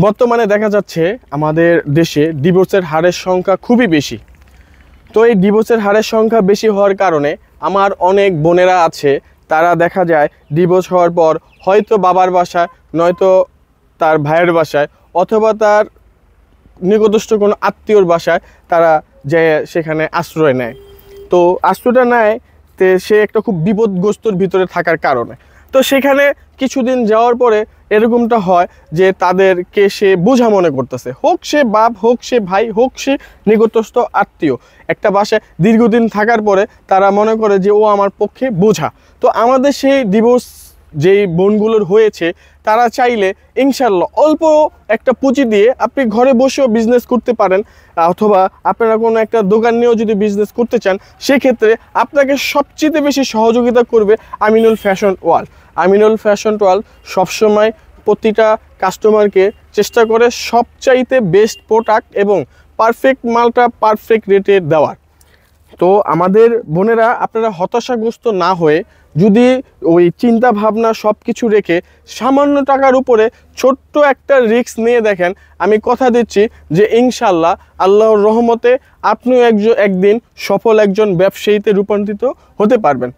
বর্তমানে দেখা যাচ্ছে আমাদের দেশে ডিভোর্সের হারের সংখ্যা খুবই বেশি। তো এই ডিভোর্সের হারের সংখ্যা বেশি হওয়ার কারণে আমার অনেক বোনেরা আছে, তারা দেখা যায় ডিভোর্স হওয়ার পর হয়তো বাবার বাসায়, নয়তো তার ভাইয়ের বাসায়, অথবা তার নিকটস্থ কোনো আত্মীয়র বাসায় তারা যে সেখানে আশ্রয় নেয়। তো আশ্রয়টা নেয় তে সে একটা খুব বিপদগ্রস্তর ভিতরে থাকার কারণে। তো সেখানে কিছুদিন যাওয়ার পরে এরকমটা হয় যে তাদেরকে সে বোঝা মনে করতেছে, হোক সে বাপ, হোক সে ভাই, হোক সে নিকটস্থ আত্মীয়। একটা বাসায় দীর্ঘদিন থাকার পরে তারা মনে করে যে ও আমার পক্ষে বোঝা। তো আমাদের সেই ডিভোর্স যেই বোনগুলোর হয়েছে তারা চাইলে ইনশাল্লাহ অল্প একটা পুঁজি দিয়ে আপনি ঘরে বসেও বিজনেস করতে পারেন, অথবা আপনারা কোনো একটা দোকান নিয়েও যদি বিজনেস করতে চান, সেক্ষেত্রে আপনাকে সবচেয়ে বেশি সহযোগিতা করবে Aminul fashion world. Aminul fashion world সবসময় প্রতিটা কাস্টমারকে চেষ্টা করে সবচাইতে বেস্ট প্রোডাক্ট এবং পারফেক্ট মালটা পারফেক্ট রেটে দেওয়ার। তো আমাদের বোনেরা আপনারা হতাশাগ্রস্ত না হয়ে যদি ওই চিন্তা ভাবনা সব কিছু রেখে সামান্য টাকার উপরে ছোট্ট একটা রিস্ক নিয়ে দেখেন, আমি কথা দিচ্ছি যে ইনশাল্লাহ আল্লাহর রহমতে আপনিও একদিন সফল একজন ব্যবসায়ীতে রূপান্তরিত হতে পারবেন।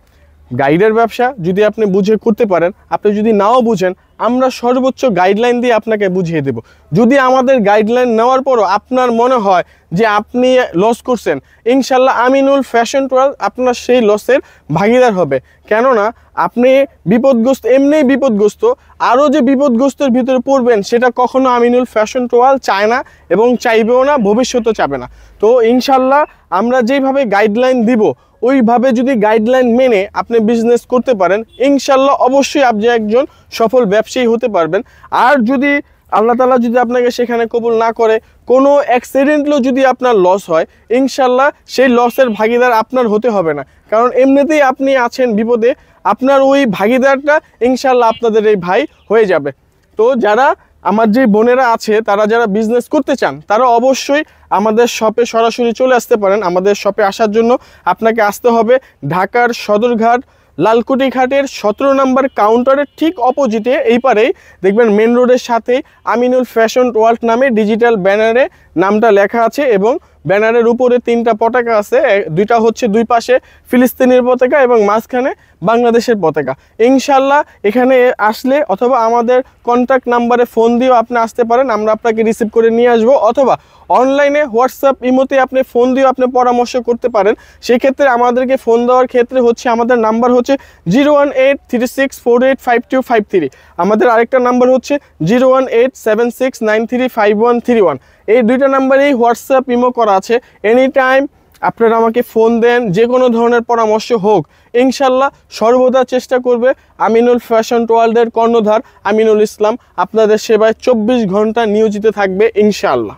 গাইডের ব্যবসা যদি আপনি বুঝে করতে পারেন, আপনি যদি নাও বুঝেন, আমরা সর্বোচ্চ গাইডলাইন দিয়ে আপনাকে বুঝিয়ে দেব। যদি আমাদের গাইডলাইন নেওয়ার পরও আপনার মনে হয় যে আপনি লস করছেন, ইনশাল্লাহ আমিনুল ফ্যাশন ওয়ার্ল্ড আপনার সেই লসের ভাগিদার হবে। কেননা আপনি বিপদগ্রস্ত, এমনিই বিপদগ্রস্ত, আরও যে বিপদগ্রস্তের ভিতরে পড়বেন সেটা কখনো আমিনুল ফ্যাশন ওয়ার্ল্ড চায় না এবং চাইবেও না, ভবিষ্যতেও চাবে না। তো ইনশাল্লাহ আমরা যেইভাবে গাইডলাইন দিব ওইভাবে যদি গাইডলাইন মেনে আপনি বিজনেস করতে পারেন, ইনশাল্লাহ অবশ্যই আপনি একজন সফল ব্যবসায়ী হতে পারবেন। আর যদি আল্লাহ তাআলা যদি আপনাকে সেখানে কবুল না করে, কোনো অ্যাক্সিডেন্টও যদি আপনার লস হয়, ইনশাল্লাহ সেই লসের ভাগিদার আপনার হতে হবে না, কারণ এমনিতেই আপনি আছেন বিপদে, আপনার ওই ভাগিদারটা ইনশাল্লাহ আপনাদের এই ভাই হয়ে যাবে। তো যারা আমার যে বোনেরা আছে তারা যারা বিজনেস করতে চান, তারা অবশ্যই আমাদের শপে সরাসরি চলে আসতে পারেন। আমাদের শপে আসার জন্য আপনাকে আসতে হবে ঢাকার সদরঘাট লালকুটি ঘাটের 17 নম্বর কাউন্টারের ঠিক অপোজিটে, এই পারেই দেখবেন মেন রোডের সাথেই আমিনুল ফ্যাশন ওয়ার্ল্ড নামে ডিজিটাল ব্যানারে নামটা লেখা আছে, এবং ব্যানারের উপরে 3টা পতাকা আছে, দুইটা হচ্ছে দুই পাশে ফিলিস্তিনের পতাকা এবং মাঝখানে বাংলাদেশের পতাকা। ইনশাল্লাহ এখানে আসলে অথবা আমাদের কন্ট্যাক্ট নাম্বারে ফোন দিয়েও আপনি আসতে পারেন, আমরা আপনাকে রিসিভ করে নিয়ে আসবো, অথবা অনলাইনে হোয়াটসঅ্যাপ ইমোতে আপনি ফোন দিয়েও আপনি পরামর্শ করতে পারেন। সেক্ষেত্রে আমাদেরকে ফোন দেওয়ার ক্ষেত্রে হচ্ছে আমাদের নাম্বার হচ্ছে 01836485253। আমাদের আরেকটা নাম্বার হচ্ছে 01876935131। এই দুইটা নাম্বারেই হোয়াটসঅ্যাপ ইমো করা আছে। এনি টাইম আপনারা আমাকে ফোন দেন, যে কোনো ধরনের পরামর্শ হোক, ইনশাল্লাহ সর্বদা চেষ্টা করবে আমিনুল ফ্যাশন ওয়ার্ল্ডের কর্ণধার আমিনুল ইসলাম আপনাদের সেবায় 24 ঘন্টা নিয়োজিত থাকবে ইনশাআল্লাহ।